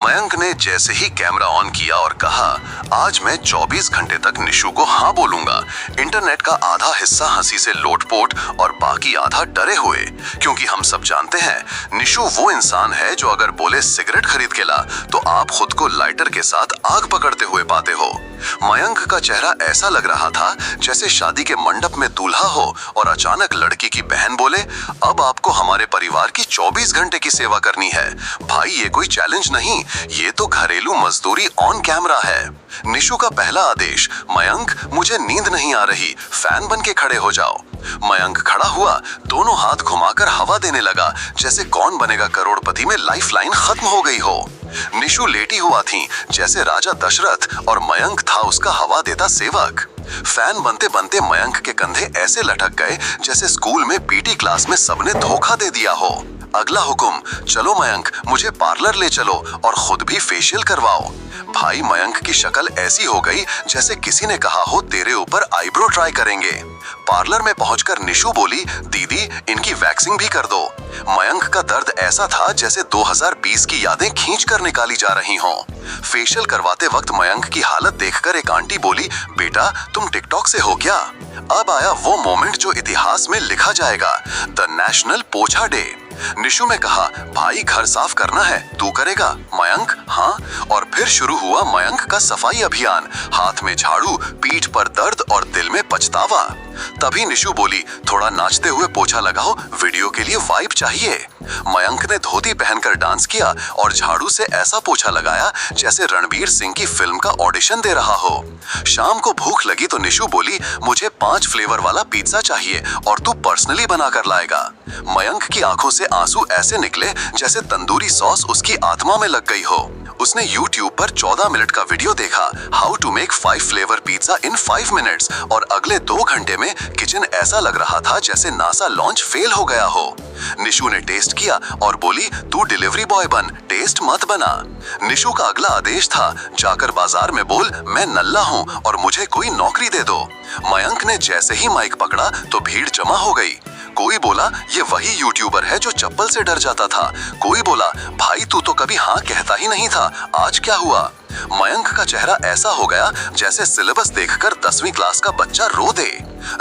मयंक ने जैसे ही camera on किया और कहा, आज मैं 24 घंटे तक निशु को हाँ बोलूंगा। इंटरनेट का आधा हिस्सा हंसी से लोटपोट और बाकी आधा डरे हुए, क्योंकि हम सब जानते हैं निशु वो इंसान है जो अगर बोले सिगरेट खरीद के ला तो आप खुद को लाइटर के साथ आग पकड़ते हुए पाते हो। मयंक का चेहरा ऐसा लग रहा था जैसे शादी के मंडप में दूल्हा हो और अचानक लड़की की बहन बोले, अब आपको हमारे परिवार की 24 घंटे की सेवा करनी है। भाई ये कोई चैलेंज नहीं, ये तो घरेलू मजदूरी ऑन कैमरा है। निशु का पहला आदेश, मयंक मुझे नींद नहीं आ रही, फैन बन के खड़े हो जाओ। मयंक खड़ा हुआ, दोनों हाथ घुमाकर हवा देने लगा जैसे कौन बनेगा करोड़पति में लाइफलाइन खत्म हो गई हो। निशु लेटी हुआ थी जैसे राजा दशरथ और मयंक था उसका हवा देता सेवक। फैन बनते बनते मयंक के कंधे ऐसे लटक गए जैसे स्कूल में पीटी क्लास में सबने धोखा दे दिया हो। अगला हुक्म, चलो मयंक मुझे पार्लर ले चलो और खुद भी फेशियल करवाओ। भाई मयंक की शक्ल ऐसी हो गई जैसे किसी ने कहा हो तेरे ऊपर आईब्रो ट्राई करेंगे। पार्लर में पहुंचकर निशु बोली, दीदी इनकी वैक्सिंग भी कर दो। मयंक का दर्द ऐसा था जैसे 2020 की यादें खींच कर निकाली जा रही हों। फेशियल करवाते वक्त मयंक की हालत देखकर एक आंटी बोली, बेटा तुम टिकटॉक से हो क्या? अब आया वो मोमेंट जो इतिहास में लिखा जाएगा, द नेशनल पोछा डे। निशु ने कहा, भाई घर साफ करना है, तू करेगा? मयंक हाँ। और फिर शुरू हुआ मयंक का सफाई अभियान, हाथ में झाड़ू, पीठ पर दर्द और दिल में पछतावा। तभी निशु बोली, थोड़ा नाचते हुए पोछा लगाओ, वीडियो के लिए वाइब चाहिए। मयंक ने धोती पहनकर डांस किया और झाड़ू से ऐसा पोछा लगाया जैसे रणबीर सिंह की फिल्म का ऑडिशन दे रहा हो। शाम को भूख लगी तो निशु बोली, मुझे 5 फ्लेवर वाला पिज्जा चाहिए और तू पर्सनली बना कर लाएगा। मयंक की आंखों से आंसू ऐसे निकले जैसे तंदूरी सॉस उसकी आत्मा में लग गई हो। उसने YouTube पर 14 मिनट का वीडियो देखा, how to make 5 flavour pizza in 5 minutes, और अगले 2 घंटे में किचन ऐसा लग रहा था जैसे नासा लॉन्च फेल हो गया हो। निशु ने टेस्ट किया और बोली, तू डिलीवरी बॉय बन, टेस्ट मत बना। निशु का अगला आदेश था, जाकर बाजार में बोल मैं नल्ला हूँ और मुझे कोई नौकरी दे दो। मयंक ने जैसे ही माइक पकड़ा तो भीड़ जमा हो गई। कोई बोला, ये वही यूट्यूबर है जो चप्पल से डर जाता था। कोई बोला, भाई तू तो कभी हाँ कहता ही नहीं था, आज क्या हुआ? मयंक का चेहरा ऐसा हो गया जैसे सिलेबस देखकर 10वीं क्लास का बच्चा रो दे।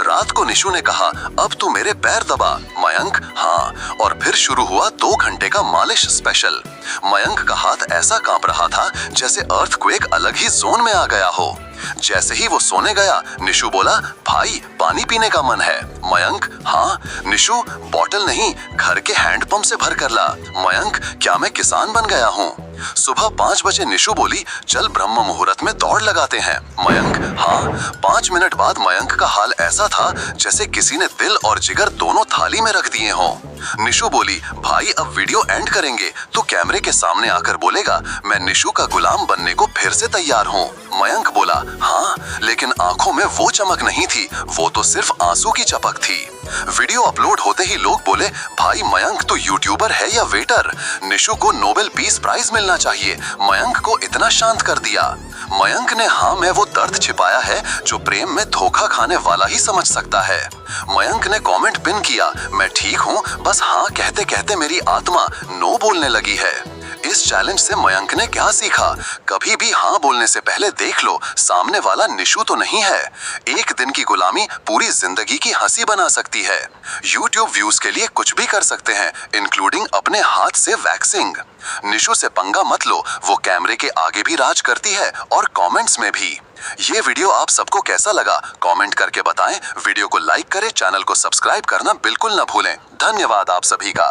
रात को निशु ने कहा, अब तू मेरे पैर दबा। मयंक हाँ। और फिर शुरू हुआ 2 घंटे का मालिश स्पेशल। मयंक का हाथ ऐसा कांप रहा था जैसे अर्थक्वेक अलग ही जोन में आ गया हो। जैसे ही वो सोने गया, निशु बोला, भाई पानी पीने का मन है? मयंक हाँ। निशु, बॉटल नहीं, घर के हैंडपंप से भर कर ला। मयंक, क्या मैं किसान बन गया हूँ? सुबह 5 बजे निशु बोली, चल ब्रह्म मुहूर्त में दौड़ लगाते हैं। मयंक हाँ। 5 मिनट बाद मयंक का हाल ऐसा था जैसे किसी ने दिल और जिगर दोनों थाली में रख दिए हों। निशु बोली, भाई अब वीडियो एंड करेंगे, तो कैमरे के सामने आकर बोलेगा, मैं निशु का गुलाम बनने को फिर से तैयार हूँ। मयंक बोला, हाँ, लेकिन आंखों में वो चमक नहीं थी, वो तो सिर्फ आंसू की चपक थी। वीडियो अपलोड होते ही लोग बोले, भाई मयंक तो यूट्यूबर है या वेटर? निशु को नोबेल पीस प्राइज मिलना चाहिए, मयंक को इतना शांत कर दिया। मयंक ने हाँ में वो दर्द छिपाया है जो प्रेम में धोखा खाने वाला ही समझ सकता है। मयंक ने कमेंट पिन किया, मैं ठीक हूँ, बस हाँ कहते कहते मेरी आत्मा नो बोलने लगी है। इस चैलेंज से मयंक ने क्या सीखा? कभी भी हाँ बोलने से पहले देख लो, सामने वाला निशु तो नहीं है। एक दिन की गुलामी पूरी जिंदगी की हंसी बना सकती है। YouTube व्यूज के लिए कुछ भी कर सकते हैं, इंक्लूडिंग अपने हाथ से वैक्सिंग। निशु से पंगा मत लो, वो कैमरे के आगे भी राज करती है और कमेंट्स में भी। ये वीडियो आप सबको कैसा लगा कमेंट करके बताएं। वीडियो को लाइक करें, चैनल को सब्सक्राइब करना बिल्कुल न भूलें। धन्यवाद आप सभी का।